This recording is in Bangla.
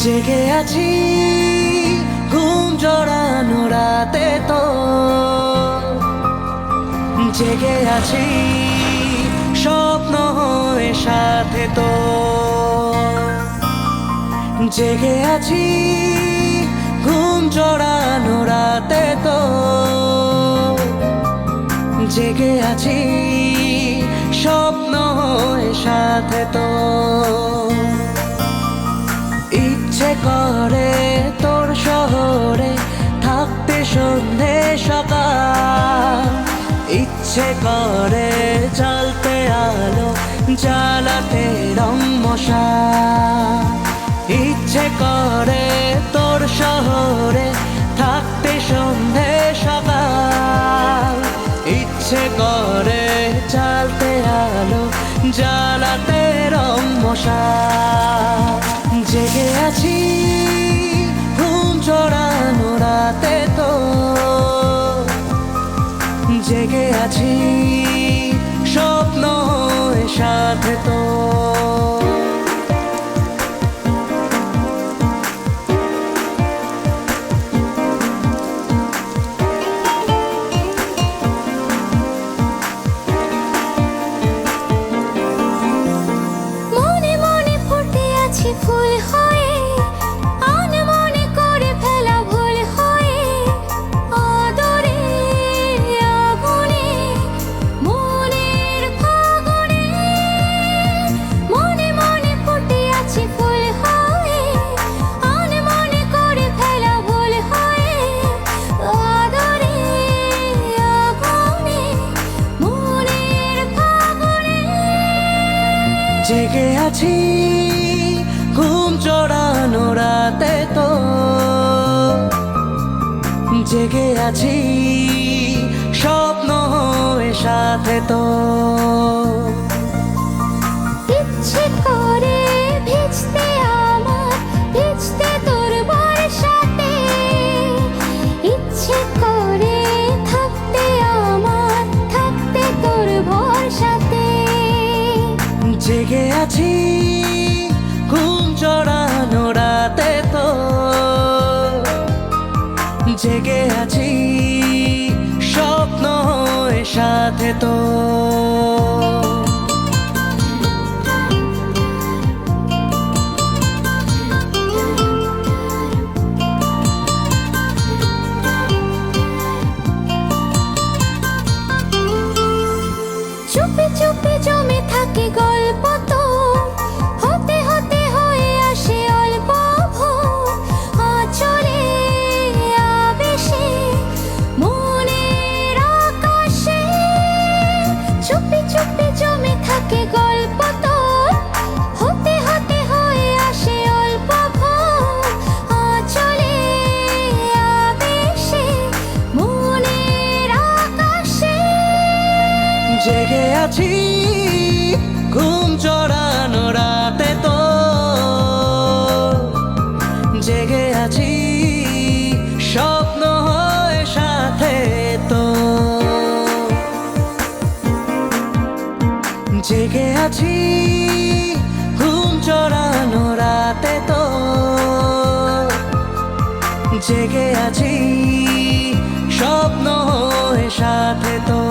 জেগে আছি ঘুম জড়ানো রাতে তো, জেগে আছি স্বপ্ন হয়ে সাথে তো, জেগে আছি ঘুম জড়ানো রাতে তো, জেগে আছি স্বপ্ন হয়ে সাথে তো। ইচ্ছে করে তোর শহরে থাকতে সন্ধে সকাল, ইচ্ছে করে জ্বালতে আলো জ্বালাতে রং মশাল, ইচ্ছে করে তোর শহরে থাকতে সন্ধে সকাল, ইচ্ছে করে জ্বালতে আলো জ্বালাতে রং মশাল। জেগে আছি ঘুম জড়ানো রাতে তো, জেগে আছি স্বপ্ন হয়ে সাথে তো। ফুল হয়ে আনমনে করে ফেলা ভুল হয়ে, আদরে আগুনে মনের ফাগুনে, মনে মনে ফুটে আছি ফুল হয়ে আনমনে করে ফেলা ভুল হয়ে, আদরে আগুনে মনের ফাগুনে। জেগে আছি ঘুম জড়ানো রাতে তো, জেগে আছি স্বপ্ন হয়ে সাথে তো। ইচ্ছে করে ভিজতে আমার ভিজতে তোর বর্ষাতে, ইচ্ছে করে থাকতে আমার থাকতে তোর ভরসাতে। জেগে আছি ঘুম জড়ানো রাতে তো, জেগে আছি স্বপ্ন হয়ে সাথে তো। চুপি চুপি জমে থাকে গল্প তো, হতে হতে হয়ে আসে অল্প ভোর, আঁচলে আবেশে মনের আকাশে। চুপি চুপি জমে থাকে গল্প তো, হতে হতে হয়ে আসে অল্প ভোর, আঁচলে আবেশে মনের আকাশে। জেগে আছি ঘুম জড়ানো রাতে তো, জেগে আছি স্বপ্ন হয়ে সাথে তো, জেগে আছি ঘুম জড়ানো রাতে তো, জেগে আছি স্বপ্ন হয়ে সাথে তো।